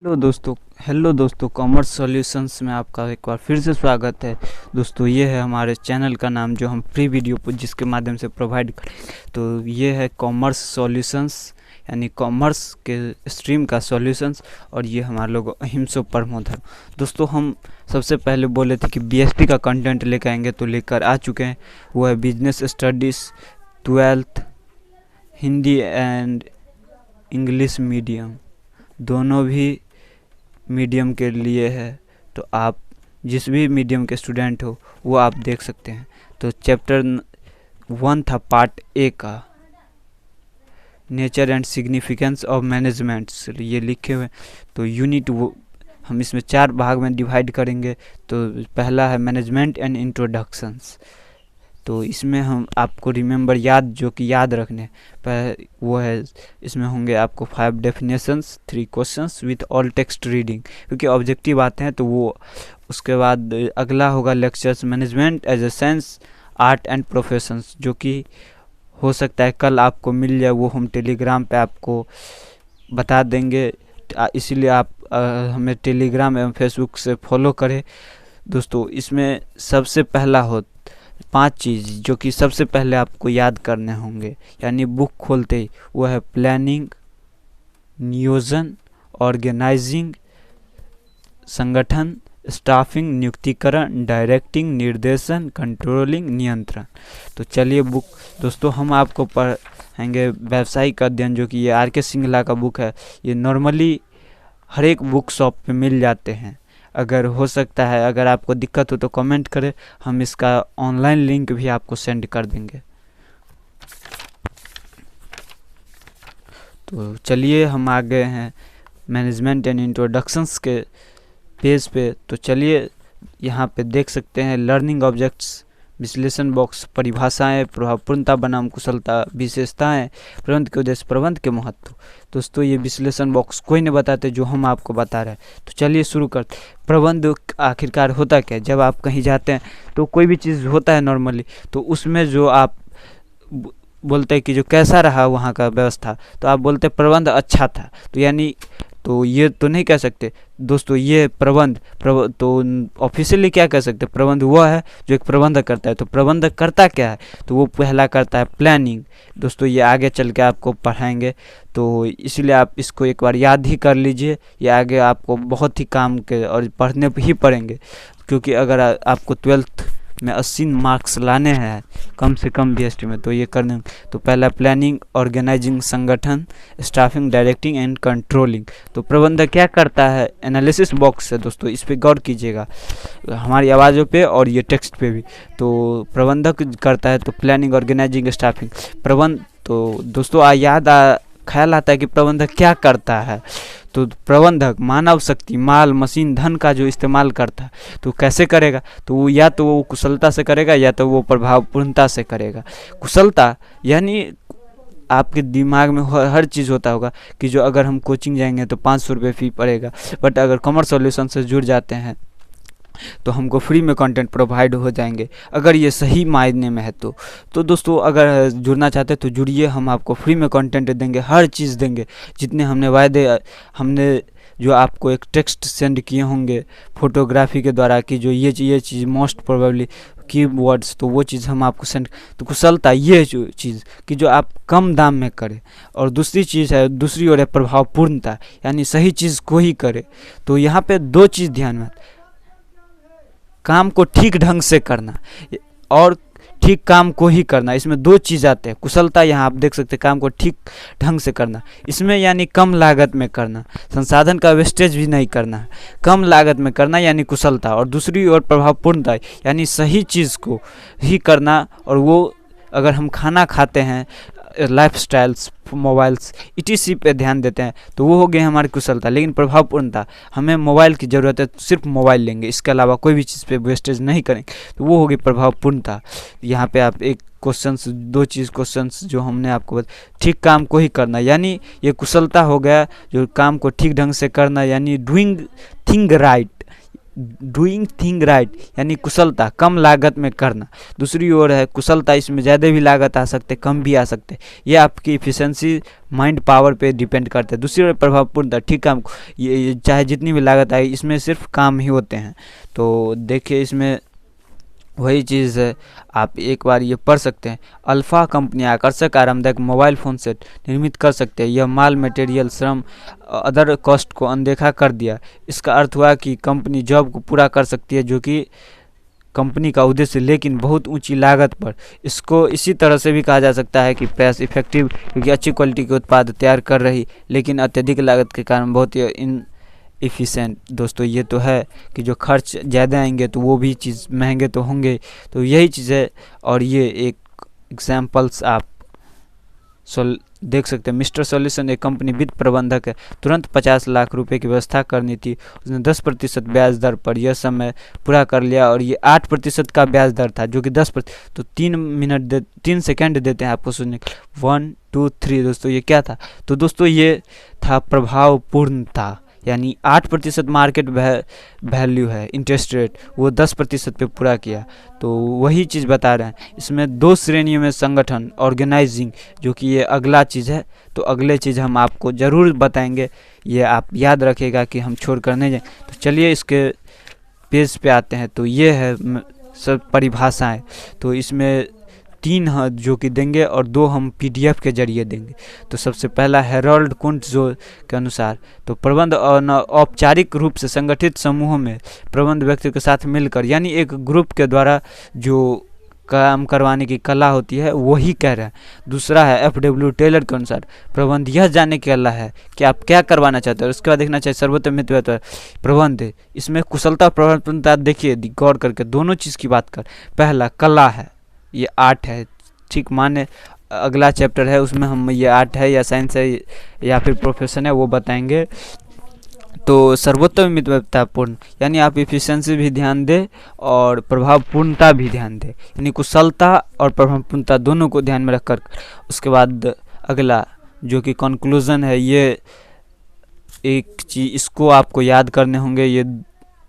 Hello दोस्तों, commerce solutions में आपका एक बार फिर से स्वागत है। दोस्तों, ये है हमारे चैनल का नाम जो हम फ्री वीडियो जिसके माध्यम से प्रोवाइड करें। तो ये है कॉमर्स सॉल्यूशंस, यानी कॉमर्स के स्ट्रीम का सॉल्यूशंस, और ये हमारे लोग अहिंसो परमोधर्म। दोस्तों, हम सबसे पहले बोले थे कि बीएसटी का कंटेंट लेकर आएंगे, तो लेकर आ चुके हैं। वो है business studies 12th Hindi and English medium, दोनों भी मीडियम के लिए है। तो आप जिस भी मीडियम के स्टूडेंट हो वो आप देख सकते हैं। तो चैप्टर 1 था पार्ट ए का, nature and significance of managements, ये लिखे हुए। तो यूनिट वो हम इसमें 4 भाग में डिवाइड करेंगे। तो पहला है मैनेजमेंट एंड इंट्रोडक्शंस। तो इसमें हम आपको रिमेंबर जो कि याद रखने वो है, इसमें होंगे आपको 5 definitions, 3 questions with all text reading, क्योंकि ऑब्जेक्टिव आते हैं। तो वो उसके बाद अगला होगा lectures management as a science, art and professions, जो कि हो सकता है कल आपको मिल जाए। वो हम टेलीग्राम पे आपको बता देंगे, इसीलिए आप हमें टेलीग्राम एवं फेसबुक से फॉलो करें। दोस्तों, इसमें सबसे पहला 5 चीज़ जो कि सबसे पहले आपको याद करने होंगे, यानी बुक खोलते ही, वो है प्लानिंग, नियोजन, ऑर्गेनाइजिंग, संगठन, स्टाफिंग, नियुक्तिकरण, डायरेक्टिंग, निर्देशन, कंट्रोलिंग, नियंत्रण। तो चलिए दोस्तों, हम आपको पढ़ाएंगे व्यावसायिक अध्ययन, जो कि ये आर.के. सिंगला का बुक है। ये नॉर्मली हर एक बुक शॉप पे मिल जाते हैं। अगर हो सकता है, अगर आपको दिक्कत हो तो कमेंट करें, हम इसका ऑनलाइन लिंक भी आपको सेंड कर देंगे। तो चलिए, हम आ गए हैं मैनेजमेंट एंड इंट्रोडक्शंस के पेज पे। तो चलिए, यहाँ पे देख सकते हैं लर्निंग ऑब्जेक्ट्स, विश्लेषण बॉक्स, परिभाषाएं, प्रभावपूर्णता बनाम कुशलता, विशेषताएं, प्रबंध के उद्देश्य, प्रबंध के महत्व। दोस्तों, ये विश्लेषण बॉक्स कोई नहीं बताते, जो हम आपको बता रहे हैं। तो चलिए शुरू करते। प्रबंध आखिरकार होता क्या है? जब आप कहीं जाते हैं तो कोई भी चीज़ होता है नॉर्मली, तो उसमें जो आप बोलते हैं कि जो कैसा रहा वहाँ का व्यवस्था, तो आप बोलते हैं प्रबंध अच्छा था। तो यानी तो ये तो नहीं कह सकते दोस्तों, ये प्रबंध तो ऑफिशियली क्या कह सकते? प्रबंध वो है जो एक प्रबंधक करता है। तो प्रबंधक करता क्या है? तो वो पहला करता है प्लानिंग। दोस्तों, ये आगे चल के आपको पढ़ाएंगे, तो इसलिए आप इसको एक बार याद ही कर लीजिए। ये आगे आपको बहुत ही काम के और पढ़ने ही पड़ेंगे, क्योंकि अगर आपको 12th में 80 मार्क्स लाने हैं कम से कम बीएसटी में, तो ये करने। तो पहला प्लानिंग, ऑर्गेनाइजिंग, संगठन, स्टाफिंग, डायरेक्टिंग एंड कंट्रोलिंग। तो प्रबंधक क्या करता है? एनालिसिस बॉक्स है दोस्तों, इस पे गौर कीजिएगा, हमारी आवाज़ों पे और ये टेक्स्ट पे भी। तो प्रबंधक करता है तो प्लानिंग, ऑर्गेनाइजिंग, स्टाफिंग, प्रबंध। तो दोस्तों, ख्याल आता है कि प्रबंधक क्या करता है? तो प्रबंधक मानव शक्ति, माल, मशीन, धन का जो इस्तेमाल करता है, तो कैसे करेगा? तो वो या तो वो कुशलता से करेगा, या तो वो प्रभावपूर्णता से करेगा। कुशलता यानी आपके दिमाग में हर चीज़ होता होगा कि जो अगर हम कोचिंग जाएंगे तो 500 रुपये फ़ी पड़ेगा, बट अगर कॉमर्स सॉल्यूशन से जुड़ जाते हैं तो हमको फ्री में कंटेंट प्रोवाइड हो जाएंगे, अगर ये सही मायने में है। तो दोस्तों, अगर जुड़ना चाहते हैं तो जुड़िए, हम आपको फ्री में कंटेंट देंगे, हर चीज़ देंगे, जितने हमने जो आपको एक टेक्स्ट सेंड किए होंगे फोटोग्राफी के द्वारा कि जो ये चीज़ मोस्ट प्रोबेबली कीवर्ड्स, तो वो चीज़ हम आपको सेंड। तो कुशलता ये जो चीज़ कि जो आप कम दाम में करें, और दूसरी ओर है प्रभावपूर्णता, यानी सही चीज़ को ही करे। तो यहाँ पे 2 चीज़ ध्यान में, काम को ठीक ढंग से करना और ठीक काम को ही करना, इसमें 2 चीज़ आते हैं। कुशलता, यहाँ आप देख सकते हैं, काम को ठीक ढंग से करना, इसमें यानी कम लागत में करना, संसाधन का वेस्टेज भी नहीं करना है, कम लागत में करना यानी कुशलता। और दूसरी ओर प्रभावपूर्णता, यानी सही चीज़ को ही करना। और वो अगर हम खाना खाते हैं, लाइफस्टाइल्स, मोबाइल्स, इटीसी पे ध्यान देते हैं, तो वो हो गए हमारी कुशलता। लेकिन प्रभावपूर्णता, हमें मोबाइल की ज़रूरत है, सिर्फ मोबाइल लेंगे, इसके अलावा कोई भी चीज़ पे वेस्टेज नहीं करेंगे, तो वो होगी प्रभावपूर्णता। यहाँ पे आप एक क्वेश्चंस जो हमने आपको ठीक काम को ही करना, यानी ये कुशलता हो गया, जो काम को ठीक ढंग से करना, यानी doing thing right, doing thing right यानी कुशलता, कम लागत में करना। दूसरी ओर है कुशलता, इसमें ज़्यादा भी लागत आ सकते, कम भी आ सकते। ये आपकी इफिशेंसी, माइंड पावर पे डिपेंड करते हैं। दूसरी ओर प्रभावपूर्णता, ठीक काम, ये चाहे जितनी भी लागत आए इसमें सिर्फ काम ही होते हैं। तो देखिए इसमें वही चीज़ है, आप एक बार ये पढ़ सकते हैं। अल्फ़ा कंपनी आकर्षक आरामदायक मोबाइल फ़ोन सेट निर्मित कर सकते हैं। यह माल, मटेरियल, श्रम, अदर कॉस्ट को अनदेखा कर दिया। इसका अर्थ हुआ कि कंपनी जॉब को पूरा कर सकती है जो कि कंपनी का उद्देश्य, लेकिन बहुत ऊंची लागत पर। इसको इसी तरह से भी कहा जा सकता है कि प्राइस इफेक्टिव, क्योंकि अच्छी क्वालिटी के उत्पाद तैयार कर रही लेकिन अत्यधिक लागत के कारण बहुत ही इन इफ़िशेंट। दोस्तों ये तो है कि जो खर्च ज़्यादा आएंगे तो वो भी चीज़ महंगे तो होंगे, तो यही चीज़ है। और ये एक एग्जाम्पल्स आप देख सकते हैं। मिस्टर सॉल्यूशन एक कंपनी वित्त प्रबंधक है, तुरंत 50 लाख रुपए की व्यवस्था करनी थी। उसने 10% ब्याज दर पर यह समय पूरा कर लिया, और ये 8% का ब्याज दर था जो कि 10%। तो 3 सेकेंड देते हैं आपको सुनने के। 1 2 3 दोस्तों ये क्या था? तो दोस्तों ये था प्रभावपूर्णता, यानी 8% मार्केट वैल्यू है, इंटरेस्ट रेट, वो 10% पे पूरा किया। तो वही चीज़ बता रहे हैं। इसमें 2 श्रेणियों में संगठन, ऑर्गेनाइजिंग, जो कि ये अगला चीज़ है। तो अगले चीज़ हम आपको ज़रूर बताएंगे, ये आप याद रखिएगा कि हम छोड़ कर नहीं जाएं। तो चलिए इसके पेज पे आते हैं। तो ये है सब परिभाषाएं। तो इसमें 3 जो कि देंगे और 2 हम PDF के जरिए देंगे। तो सबसे पहला हेरोल्ड कुंट्ज़ो के अनुसार, तो प्रबंध औपचारिक रूप से संगठित समूहों में प्रबंध व्यक्तियों के साथ मिलकर, यानी एक ग्रुप के द्वारा जो काम करवाने की कला होती है वही कह रहे हैं। दूसरा है FW टेलर के अनुसार, प्रबंध यह जानने की कला है कि आप क्या करवाना चाहते हो, उसके बाद देखना चाहिए सर्वोत्तम हित प्रबंध। इसमें कुशलता, प्रबंधता, देखिए गौर करके दोनों चीज़ की बात कर। पहला कला है, ये आर्ट है, ठीक माने अगला चैप्टर है उसमें हम ये आर्ट है या साइंस है या फिर प्रोफेशन है वो बताएंगे। तो सर्वोत्तम मितव्ययतापूर्ण, यानी आप इफिशिएंसी भी ध्यान दें और प्रभावपूर्णता भी ध्यान दें, यानी कुशलता और प्रभावपूर्णता दोनों को ध्यान में रखकर। उसके बाद अगला जो कि कंक्लूजन है, ये एक चीज़ इसको आपको याद करने होंगे, ये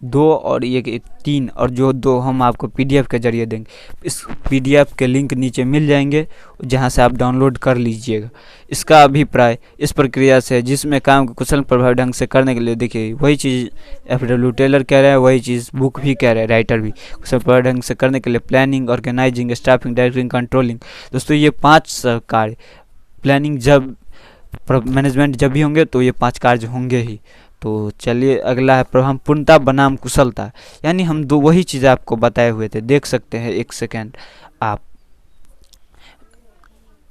2 और ये 3, और जो 2 हम आपको PDF के जरिए देंगे। इस PDF के लिंक नीचे मिल जाएंगे जहां से आप डाउनलोड कर लीजिएगा। इसका अभिप्राय इस प्रक्रिया से जिसमें काम को कुशल प्रभावी ढंग से करने के लिए, देखिए वही चीज़ FW टेलर कह रहे हैं, वही चीज़ बुक भी कह रहे हैं, राइटर भी। कुशल प्रभावी ढंग से करने के लिए planning, organising, staffing, directing, controlling. दोस्तों ये 5 कार्य, प्लानिंग जब, मैनेजमेंट जब भी होंगे तो ये 5 कार्य होंगे ही। तो चलिए अगला है प्रभावपूर्णता बनाम कुशलता, यानी हम वही चीज़ आपको बताए हुए थे, देख सकते हैं 1 सेकेंड आप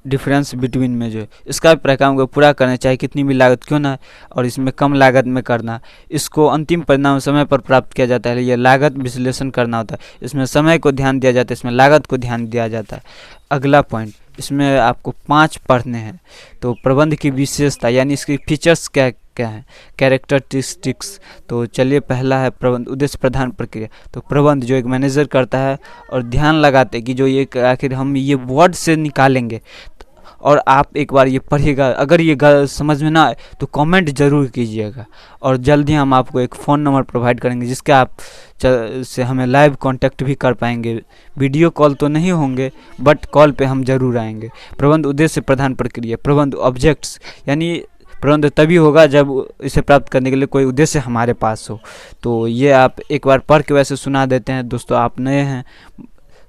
डिफरेंस बिटवीन में जो इसका परिणाम को पूरा करना, चाहे कितनी भी लागत क्यों ना, और इसमें कम लागत में करना। इसको अंतिम परिणाम समय पर प्राप्त किया जाता है, यह लागत विश्लेषण करना होता है। इसमें समय को ध्यान दिया जाता है, इसमें लागत को ध्यान दिया जाता है। अगला पॉइंट, इसमें आपको 5 पढ़ने हैं। तो प्रबंध की विशेषता, यानी इसकी फीचर्स क्या क्या है, कैरेक्टरिस्टिक्स। तो चलिए पहला है प्रबंध उद्देश्य प्रधान प्रक्रिया। तो प्रबंध जो एक मैनेजर करता है और ध्यान लगाते कि जो ये आखिर हम ये वर्ड से निकालेंगे, और आप एक बार ये पढ़िएगा। अगर ये समझ में ना आए तो कमेंट ज़रूर कीजिएगा, और जल्दी हम आपको एक फ़ोन नंबर प्रोवाइड करेंगे जिसके आप से हमें लाइव कांटेक्ट भी कर पाएंगे। वीडियो कॉल तो नहीं होंगे बट कॉल पे हम ज़रूर आएंगे। प्रबंध उद्देश्य प्रधान प्रक्रिया, प्रबंध ऑब्जेक्ट्स, यानी प्रबंध तभी होगा जब इसे प्राप्त करने के लिए कोई उद्देश्य हमारे पास हो। तो ये आप एक बार पढ़ के वैसे सुना देते हैं। दोस्तों आप नए हैं,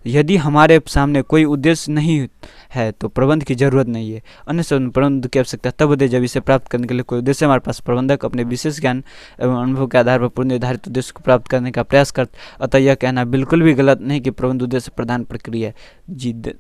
यदि हमारे सामने कोई उद्देश्य नहीं है तो प्रबंध की जरूरत नहीं है। अन्य सब प्रबंध की आवश्यकता तब होती है जब इसे प्राप्त करने के लिए कोई उद्देश्य हमारे पास। प्रबंधक अपने विशेष ज्ञान एवं अनुभव के आधार पर पूर्ण निर्धारित उद्देश्य को प्राप्त करने का प्रयास करते। अतः यह कहना बिल्कुल भी गलत नहीं कि प्रबंध उद्देश्य प्रधान प्रक्रिया है। जी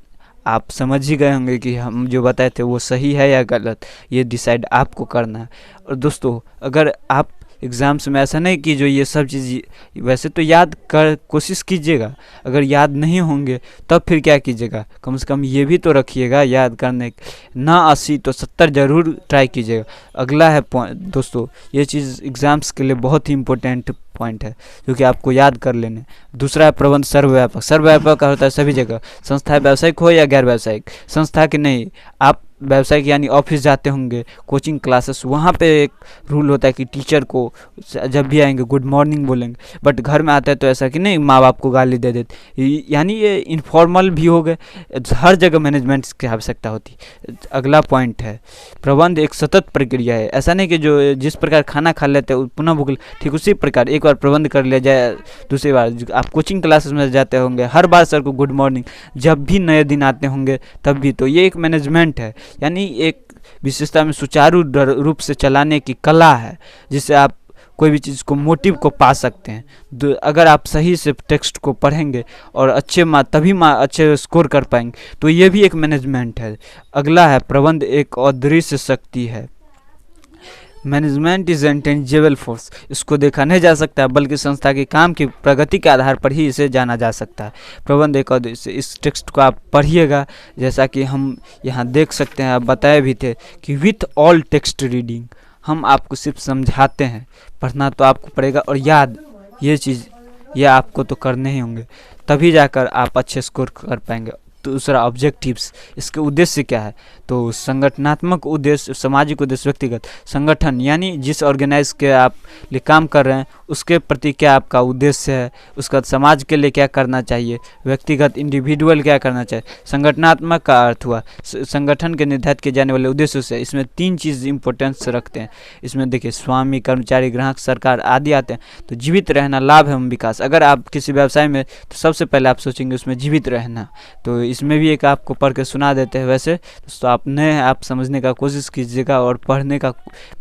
आप समझ ही गए होंगे कि हम जो बताए थे वो सही है या गलत, ये डिसाइड आपको करना है। और दोस्तों अगर आप एग्ज़ाम्स में ऐसा नहीं कि जो ये सब चीज़ वैसे तो याद कर कोशिश कीजिएगा, अगर याद नहीं होंगे तब फिर क्या कीजिएगा, कम से कम ये भी तो रखिएगा याद करने, ना 80 तो 70 ज़रूर ट्राई कीजिएगा। अगला है दोस्तों, ये चीज़ एग्ज़ाम्स के लिए बहुत ही इंपॉर्टेंट पॉइंट है जो कि आपको याद कर लेने। दूसरा है प्रबंध सर्वव्यापक। सर्वव्यापक का होता है सभी जगह, संस्था व्यावसायिक हो या गैर व्यावसायिक, संस्था की नहीं, आप व्यावसायिक यानी ऑफिस जाते होंगे, कोचिंग क्लासेस, वहाँ पे एक रूल होता है कि टीचर को जब भी आएंगे गुड मॉर्निंग बोलेंगे, बट घर में आता है तो ऐसा कि नहीं, माँ बाप को गाली दे देते, यानी ये इनफॉर्मल भी हो गए। हर जगह मैनेजमेंट की आवश्यकता होती है। अगला पॉइंट है प्रबंध एक सतत प्रक्रिया है। ऐसा नहीं कि जो जिस प्रकार खाना खा लेते हैं पुनः भूख, ठीक उसी प्रकार एक बार प्रबंध कर लिया जाए, दूसरी बार आप कोचिंग क्लासेस में जाते होंगे, हर बार सर को गुड मॉर्निंग, जब भी नए दिन आते होंगे तब भी, तो ये एक मैनेजमेंट है, यानी एक विशेषता में सुचारू रूप से चलाने की कला है, जिससे आप कोई भी चीज़ को मोटिव को पा सकते हैं। अगर आप सही से टेक्स्ट को पढ़ेंगे और तभी अच्छे स्कोर कर पाएंगे, तो ये भी एक मैनेजमेंट है। अगला है प्रबंध एक अदृश्य शक्ति है। मैनेजमेंट इज इंटेंजिबल फोर्स, इसको देखा नहीं जा सकता बल्कि संस्था के काम की प्रगति के आधार पर ही इसे जाना जा सकता है। प्रबंध एक अदृश्य, इस टेक्स्ट को आप पढ़िएगा, जैसा कि हम यहाँ देख सकते हैं, आप बताए भी थे कि विथ ऑल टेक्स्ट रीडिंग, हम आपको सिर्फ समझाते हैं, पढ़ना तो आपको पड़ेगा, और याद ये आपको तो करने ही होंगे, तभी जाकर आप अच्छे स्कोर कर पाएंगे। दूसरा ऑब्जेक्टिव्स, इसके उद्देश्य क्या है, तो संगठनात्मक उद्देश्य, सामाजिक उद्देश्य, व्यक्तिगत। संगठन यानी जिस ऑर्गेनाइज के आप लिए काम कर रहे हैं उसके प्रति क्या आपका उद्देश्य है, उसका समाज के लिए क्या करना चाहिए, व्यक्तिगत इंडिविजुअल क्या करना चाहिए। संगठनात्मक का अर्थ हुआ संगठन के निर्धारित किए जाने वाले उद्देश्यों से, इसमें 3 चीज़ इंपॉर्टेंस रखते हैं। इसमें देखिए स्वामी, कर्मचारी, ग्राहक, सरकार आदि आते हैं। तो जीवित रहना, लाभ एवं विकास। अगर आप किसी व्यवसाय में, तो सबसे पहले आप सोचेंगे उसमें जीवित रहना, तो इसमें भी एक आपको पढ़ के सुना देते हैं। वैसे तो आप समझने का कोशिश कीजिएगा और पढ़ने का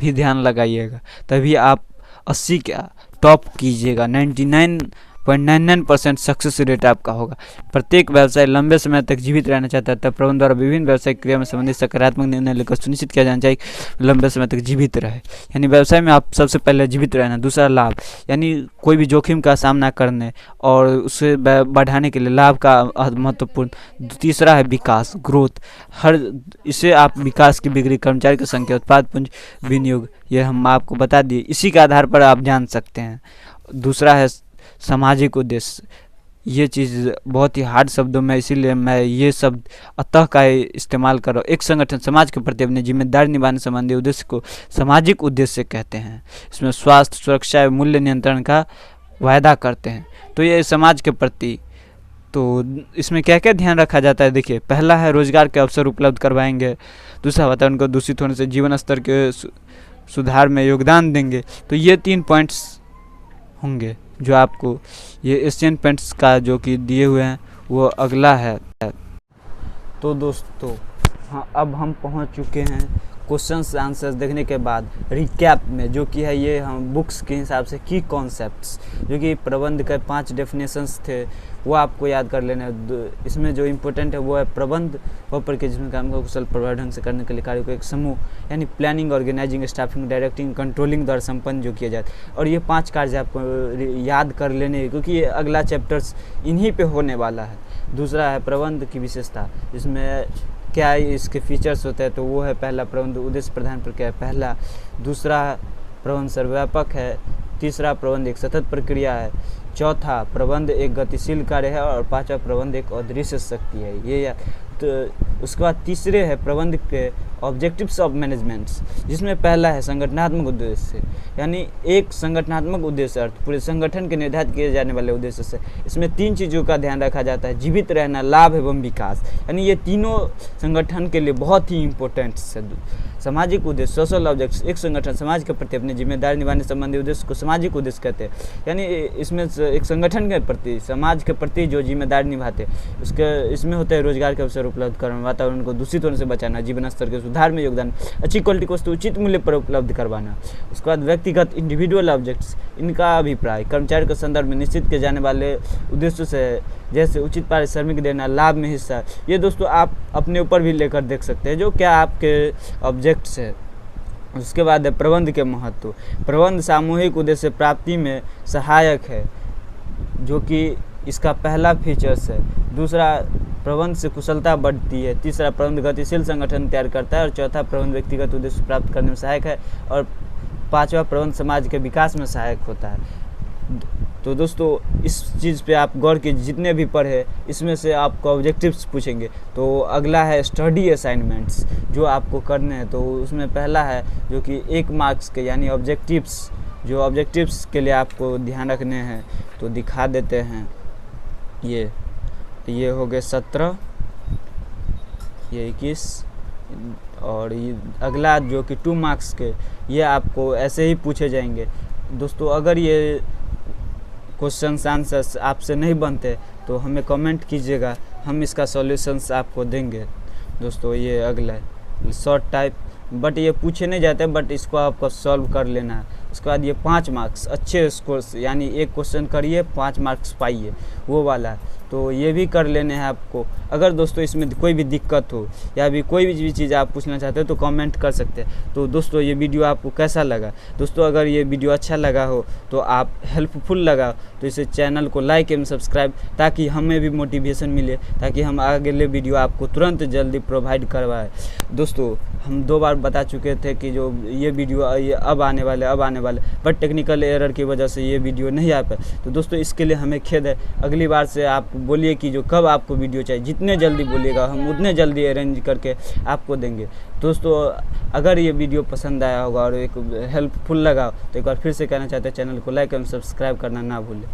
भी ध्यान लगाइएगा, तभी आप 80 का टॉप कीजिएगा। 99.99% सक्सेस रेट आपका होगा। प्रत्येक व्यवसाय लंबे समय तक जीवित रहना चाहता है, तब प्रबंधन द्वारा विभिन्न व्यवसायिक क्रिया में संबंधित सकारात्मक निर्णय लेकर सुनिश्चित किया जाना चाहिए लंबे समय तक जीवित रहे। यानी व्यवसाय में आप सबसे पहले जीवित रहना। दूसरा लाभ, यानी कोई भी जोखिम का सामना करने और उसे बढ़ाने के लिए लाभ का महत्वपूर्ण। तीसरा है विकास, ग्रोथ, इसे आप विकास की बिक्री, कर्मचारी की संख्या, उत्पाद पूंजी, विनियोग, ये हम आपको बता दिए, इसी के आधार पर आप जान सकते हैं। दूसरा है सामाजिक उद्देश्य, ये चीज़ बहुत ही हार्ड शब्दों में, इसीलिए मैं ये शब्द अतः का इस्तेमाल कर रहा हूँ। एक संगठन समाज के प्रति अपनी जिम्मेदारी निभाने संबंधी उद्देश्य को सामाजिक उद्देश्य कहते हैं। इसमें स्वास्थ्य, सुरक्षा एवं मूल्य नियंत्रण का वायदा करते हैं। तो ये समाज के प्रति, तो इसमें क्या क्या ध्यान रखा जाता है, देखिए पहला है रोजगार के अवसर उपलब्ध करवाएंगे। दूसरा वातावरण को दूषित होने से जीवन स्तर के सुधार में योगदान देंगे। तो ये 3 पॉइंट्स होंगे जो आपको ये एशियन पेंट्स का जो कि दिए हुए हैं। वो अगला है। तो दोस्तों हाँ, अब हम पहुंच चुके हैं क्वेश्चंस आंसर्स देखने के बाद रिकैप में, जो कि है ये हम बुक्स के हिसाब से की कॉन्सेप्ट्स, जो कि प्रबंध के 5 डेफिनेशंस थे, वो आपको याद कर लेना। इसमें जो इम्पोर्टेंट है वो है प्रबंध वह प्रक्रिया जिसमें काम को कुशल प्रभावी ढंग से करने के लिए कार्य को एक समूह यानी planning, organising, staffing, directing, controlling द्वारा संपन्न जो किया जाए। और ये 5 कार्य आपको याद कर लेने हैं, क्योंकि ये अगला चैप्टर्स इन्हीं पे होने वाला है। दूसरा है प्रबंध की विशेषता, जिसमें क्या इसके फीचर्स होते हैं, तो वो है पहला प्रबंध उद्देश्य प्रधान प्रक्रिया है पहला। दूसरा प्रबंध सर्वव्यापक है। तीसरा प्रबंध एक सतत प्रक्रिया है। चौथा प्रबंध एक गतिशील कार्य है। और 5वां प्रबंध एक अदृश्य शक्ति है। ये तो उसके बाद तीसरे है प्रबंध के ऑब्जेक्टिव्स ऑफ मैनेजमेंट्स, जिसमें पहला है संगठनात्मक उद्देश्य, यानी एक संगठनात्मक उद्देश्य अर्थ पूरे संगठन के निर्धारित किए जाने वाले उद्देश्य से। इसमें 3 चीज़ों का ध्यान रखा जाता है, जीवित रहना, लाभ एवं विकास, यानी ये तीनों संगठन के लिए बहुत ही इम्पोर्टेंट है। सामाजिक उद्देश्य, सोशल ऑब्जेक्ट्स, एक संगठन समाज के प्रति अपनी जिम्मेदारी निभाने संबंधी उद्देश्य को सामाजिक उद्देश्य कहते हैं। यानी इसमें एक संगठन के प्रति, समाज के प्रति जो जिम्मेदारी निभाते उसके इसमें होता है रोजगार के अवसर उपलब्ध करना, वातावरण को दूषित होने से बचाना, जीवन स्तर के सुधार में योगदान, अच्छी क्वालिटी की वस्तु उचित मूल्य पर उपलब्ध करवाना। उसके बाद व्यक्तिगत इंडिविजुअल ऑब्जेक्ट्स, इनका अभिप्राय कर्मचारी के संदर्भ में निश्चित किए जाने वाले उद्देश्यों से, जैसे उचित पारिश्रमिक देना, लाभ में हिस्सा। ये दोस्तों आप अपने ऊपर भी लेकर देख सकते हैं जो क्या आपके ऑब्जेक्ट्स है। उसके बाद है प्रबंध के महत्व। प्रबंध सामूहिक उद्देश्य प्राप्ति में सहायक है, जो कि इसका पहला फीचर्स है। दूसरा प्रबंध से कुशलता बढ़ती है। तीसरा प्रबंध गतिशील संगठन तैयार करता है। और चौथा प्रबंध व्यक्तिगत उद्देश्य प्राप्त करने में सहायक है। और 5वां प्रबंध समाज के विकास में सहायक होता है। तो दोस्तों इस चीज़ पे आप गौर कीजिए, जितने भी पढ़े इसमें से आपको ऑब्जेक्टिव्स पूछेंगे। तो अगला है स्टडी असाइनमेंट्स जो आपको करने हैं। तो उसमें पहला है जो कि 1 मार्क्स के यानी ऑब्जेक्टिव्स, जो ऑब्जेक्टिव्स के लिए आपको ध्यान रखने हैं तो दिखा देते हैं। ये हो गए 17, ये 21 और ये अगला जो कि 2 मार्क्स के, ये आपको ऐसे ही पूछे जाएंगे। दोस्तों अगर ये क्वेश्चंस आंसर्स आपसे नहीं बनते तो हमें कमेंट कीजिएगा, हम इसका सॉल्यूशंस आपको देंगे। दोस्तों ये अगला है शॉर्ट टाइप, बट ये पूछे नहीं जाते, बट इसको आपको सॉल्व कर लेना है। उसके बाद ये 5 मार्क्स अच्छे स्कोर, यानी एक क्वेश्चन करिए 5 मार्क्स पाइए, वो वाला, तो ये भी कर लेने हैं आपको। अगर दोस्तों इसमें कोई भी दिक्कत हो या भी कोई भी चीज़ आप पूछना चाहते हो तो कमेंट कर सकते हैं। तो दोस्तों ये वीडियो आपको कैसा लगा? दोस्तों अगर ये वीडियो अच्छा लगा हो तो आप हेल्पफुल लगा तो इसे चैनल को लाइक एवं सब्सक्राइब, ताकि हमें भी मोटिवेशन मिले, ताकि हम अगले वीडियो आपको तुरंत जल्दी प्रोवाइड करवाएं। दोस्तों हम 2 बार बता चुके थे कि जो ये वीडियो ये अब आने वाले, बट टेक्निकल एरर की वजह से ये वीडियो नहीं आ पाए। तो दोस्तों इसके लिए हमें खेद है। अगली बार से आप बोलिए कि जो कब आपको वीडियो चाहिए, जितने जल्दी बोलिएगा हम उतने जल्दी अरेंज करके आपको देंगे। दोस्तों अगर ये वीडियो पसंद आया होगा और एक हेल्पफुल लगा तो एक बार फिर से कहना चाहते हैं, चैनल को लाइक एवं सब्सक्राइब करना ना भूलें।